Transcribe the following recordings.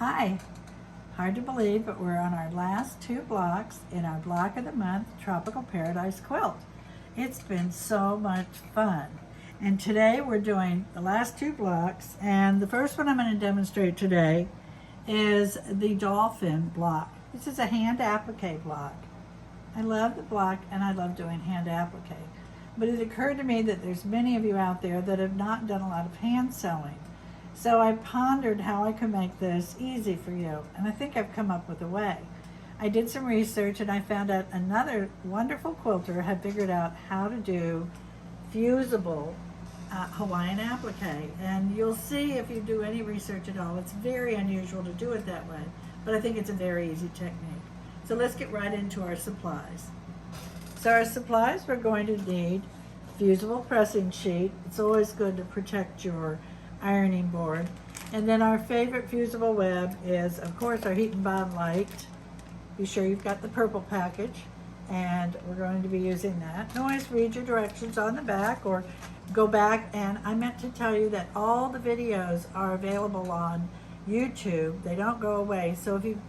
Hi, hard to believe, but we're on our last 2 blocks in our block of the month, Tropical Paradise Quilt. It's been so much fun. And today we're doing the last 2 blocks, and the first one I'm going to demonstrate today is the Dolphin block. This is a hand applique block. I love the block and I love doing hand applique. But it occurred to me that there's many of you out there that have not done a lot of hand sewing. So I pondered how I could make this easy for you, and I think I've come up with a way. I did some research and I found out another wonderful quilter had figured out how to do fusible Hawaiian applique. And you'll see if you do any research at all, it's very unusual to do it that way, but I think it's a very easy technique. So let's get right into our supplies. So our supplies, we're going to need fusible pressing sheet. It's always good to protect your ironing board. And then our favorite fusible web is, of course, our Heat and Bond Light. Be sure you've got the purple package, and we're going to be using that. And always read your directions on the back or go back. And I meant to tell you that all the videos are available on YouTube. They don't go away. So if you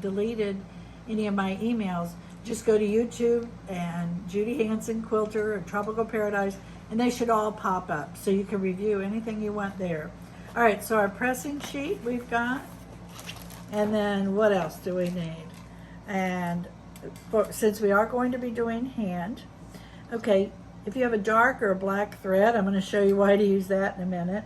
deleted any of my emails, just go to YouTube and Judy Hansen Quilter or Tropical Paradise, and they should all pop up so you can review anything you want there. All right, so our pressing sheet we've got, and then what else do we need? And since we are going to be doing hand, okay, if you have a dark or a black thread, I'm going to show you why to use that in a minute.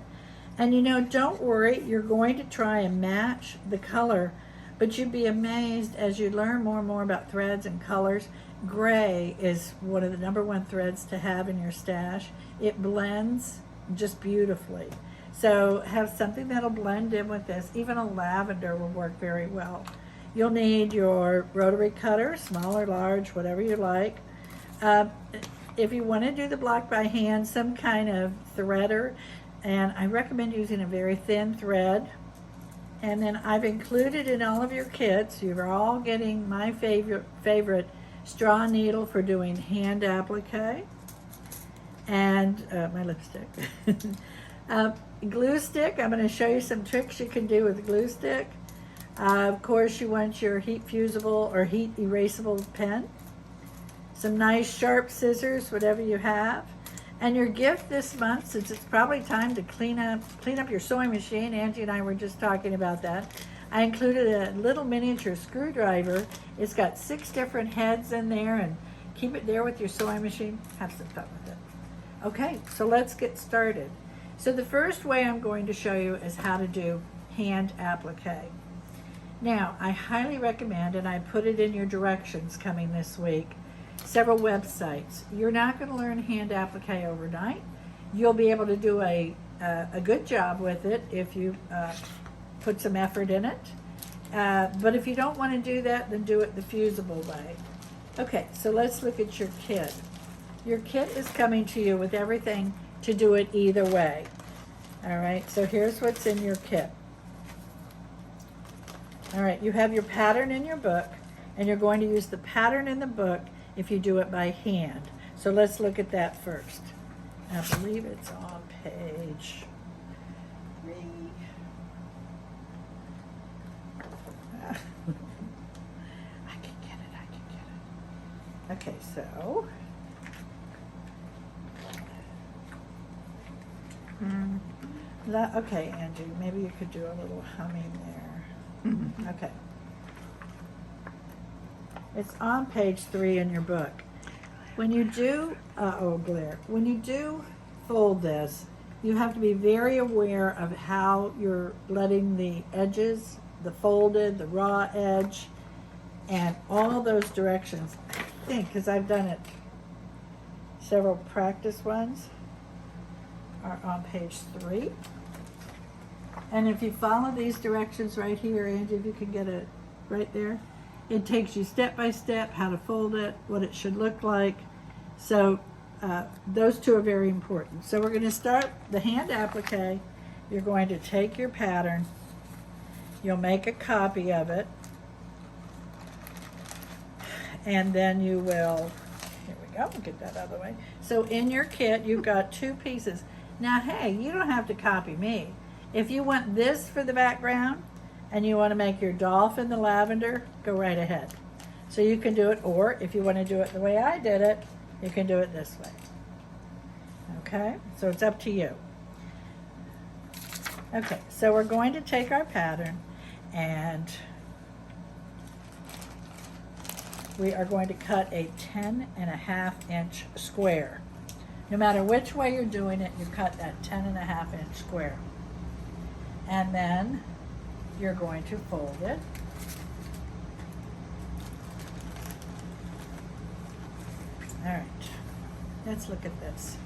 And you know, don't worry, you're going to try and match the color, but you'd be amazed as you learn more and more about threads and colors. Gray is one of the #1 threads to have in your stash. It blends just beautifully. So have something that'll blend in with this. Even a lavender will work very well. You'll need your rotary cutter, small or large, whatever you like. If you want to do the block by hand, some kind of threader, and I recommend using a very thin thread. And then I've included in all of your kits, you're all getting my favorite straw needle for doing hand applique, and my lipstick. Glue stick, I'm going to show you some tricks you can do with glue stick. Of course, you want your heat fusible or heat erasable pen, some nice sharp scissors, whatever you have. And your gift this month, since it's probably time to clean up your sewing machine, Angie and I were just talking about that, I included a little miniature screwdriver. It's got 6 different heads in there, and keep it there with your sewing machine. Have some fun with it. Okay, so let's get started. So the first way I'm going to show you is how to do hand applique. Now, I highly recommend, and I put it in your directions coming this week, several websites. You're not going to learn hand applique overnight. You'll be able to do a good job with it if you put some effort in it. But if you don't want to do that, then do it the fusible way. Okay, so let's look at your kit. Your kit is coming to you with everything to do it either way. All right, so here's what's in your kit. All right, you have your pattern in your book, and you're going to use the pattern in the book if you do it by hand. So let's look at that first. I believe it's on page 3. I can get it. Okay, so okay, Angie, maybe you could do a little humming there. Okay. It's on page 3 in your book. When you do, when you do fold this, you have to be very aware of how you're letting the edges, the folded, the raw edge, and all those directions, I think, because I've done it, several practice ones are on page 3. And if you follow these directions right here, Angie, if you can get it right there, it takes you step by step how to fold it, what it should look like. So those 2 are very important. So we're going to start the hand applique. You're going to take your pattern. You'll make a copy of it. And then you will, here we go, we'll get that out of the way. So in your kit, you've got 2 pieces. Now, hey, you don't have to copy me. If you want this for the background, and you want to make your dolphin the lavender, go right ahead. So you can do it, or if you want to do it the way I did it, you can do it this way. Okay, so it's up to you. Okay, so we're going to take our pattern and we are going to cut a 10.5-inch square. No matter which way you're doing it, you cut that 10.5-inch square. And then you're going to fold it. All right, let's look at this.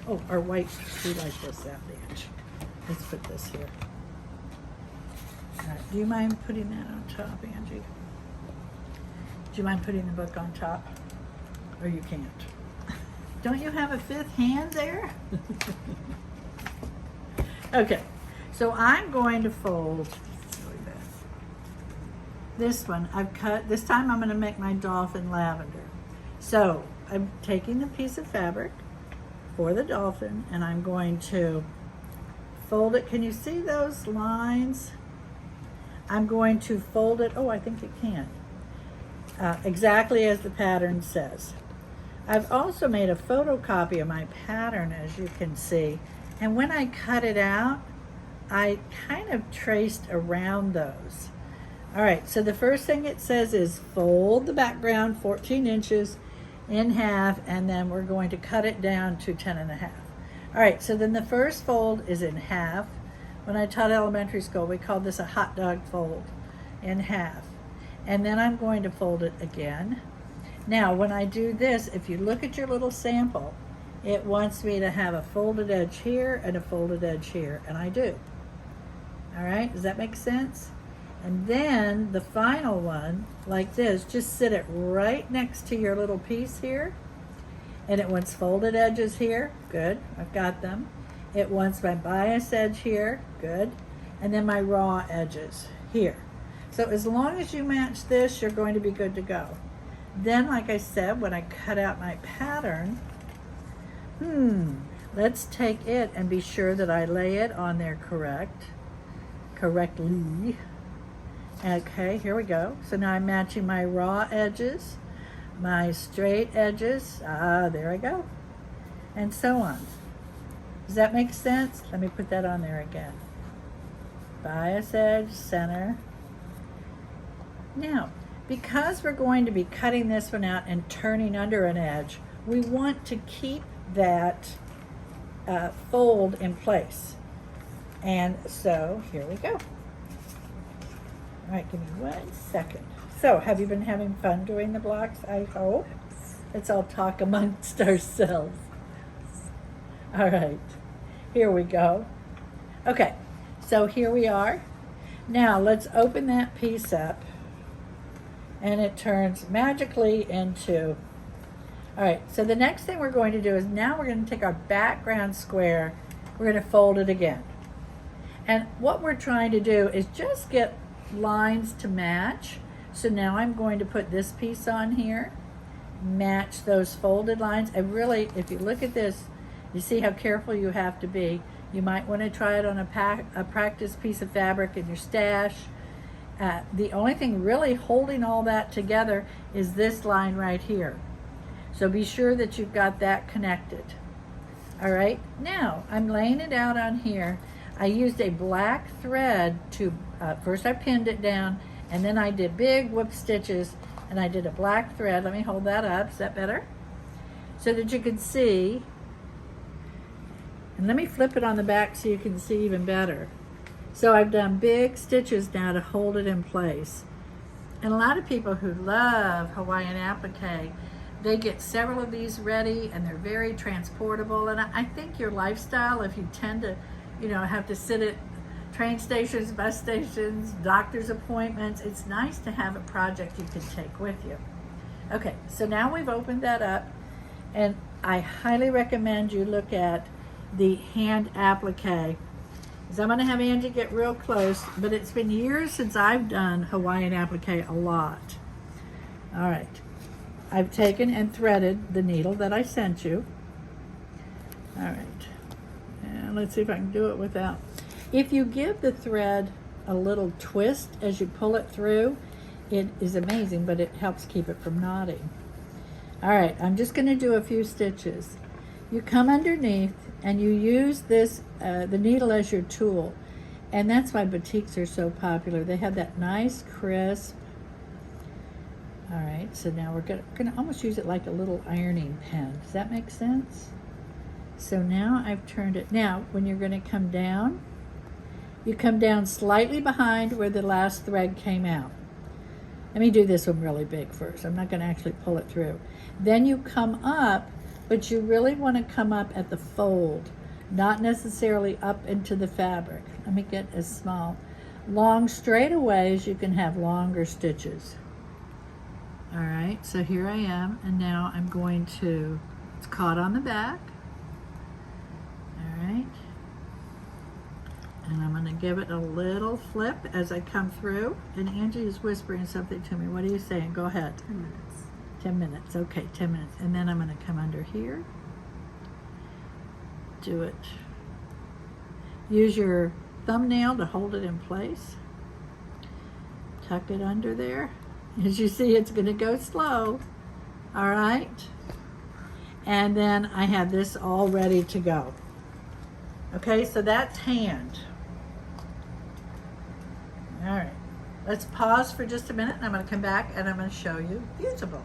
Oh, our white, we like this that edge. Let's put this here. All right, do you mind putting that on top, Angie? Do you mind putting the book on top? Or you can't? Don't you have a fifth hand there? Okay, so I'm going to fold this one. I've cut, this time I'm going to make my dolphin lavender. So I'm taking the piece of fabric for the dolphin and I'm going to fold it. Can you see those lines? I'm going to fold it, oh, I think you can, exactly as the pattern says. I've also made a photocopy of my pattern, as you can see, and when I cut it out, I kind of traced around those. All right, so the first thing it says is fold the background 14 inches in half, and then we're going to cut it down to 10.5. All right, so then the first fold is in half. When I taught elementary school, we called this a hot dog fold, in half. And then I'm going to fold it again. Now, when I do this, if you look at your little sample, it wants me to have a folded edge here and a folded edge here, and I do. All right, does that make sense? And then the final one, like this, just sit it right next to your little piece here. And it wants folded edges here, good, I've got them. It wants my bias edge here, good. And then my raw edges here. So as long as you match this, you're going to be good to go. Then, like I said, when I cut out my pattern, let's take it and be sure that I lay it on there correctly. Okay, here we go. So now I'm matching my raw edges, my straight edges, there I go, and so on. Does that make sense? Let me put that on there again. Bias edge, center. Now, because we're going to be cutting this one out and turning under an edge, we want to keep that fold in place. And so here we go. All right, give me 1 second. So, have you been having fun doing the blocks, I hope? Let's all talk amongst ourselves. All right, here we go. Okay, so here we are. Now, let's open that piece up, and it turns magically into, all right, so the next thing we're going to do is now we're going to take our background square, we're going to fold it again. And what we're trying to do is just get lines to match. So now I'm going to put this piece on here, match those folded lines. I really, if you look at this, you see how careful you have to be. You might want to try it on a practice piece of fabric in your stash. The only thing really holding all that together is this line right here. So be sure that you've got that connected. All right, now I'm laying it out on here. I used a black thread to, first I pinned it down, and then I did big whip stitches, and I did a black thread. Let me hold that up, is that better? So that you can see, and let me flip it on the back so you can see even better. So I've done big stitches now to hold it in place. And a lot of people who love Hawaiian applique, they get several of these ready and they're very transportable. And I think your lifestyle, if you tend to, you know, have to sit at train stations, bus stations, doctor's appointments, it's nice to have a project you can take with you. Okay, so now we've opened that up, and I highly recommend you look at the hand applique. So I'm going to have Angie get real close, but it's been years since I've done Hawaiian applique a lot. All right, I've taken and threaded the needle that I sent you. All right, and let's see if I can do it without. If you give the thread a little twist as you pull it through. It is amazing, but it helps keep it from knotting. All right, I'm just going to do a few stitches. You come underneath and you use this, the needle as your tool. And that's why batiks are so popular. They have that nice crisp. All right, so now we're gonna almost use it like a little ironing pen. Does that make sense? So now I've turned it. Now, when you're gonna come down, you come down slightly behind where the last thread came out. Let me do this one really big first. I'm not gonna actually pull it through. Then you come up, but you really wanna come up at the fold, not necessarily up into the fabric. Let me get as small. Long straightaways, you can have longer stitches. All right, so here I am, and now I'm going to, it's caught on the back. All right. And I'm gonna give it a little flip as I come through. And Angie is whispering something to me. What are you saying? Go ahead. 10 minutes. 10 minutes, okay, 10 minutes. And then I'm gonna come under here. Do it. Use your thumbnail to hold it in place. Tuck it under there. As you see, it's gonna go slow. All right. And then I have this all ready to go. Okay, so that's hand. All right, let's pause for just a minute and I'm gonna come back and I'm gonna show you fusible.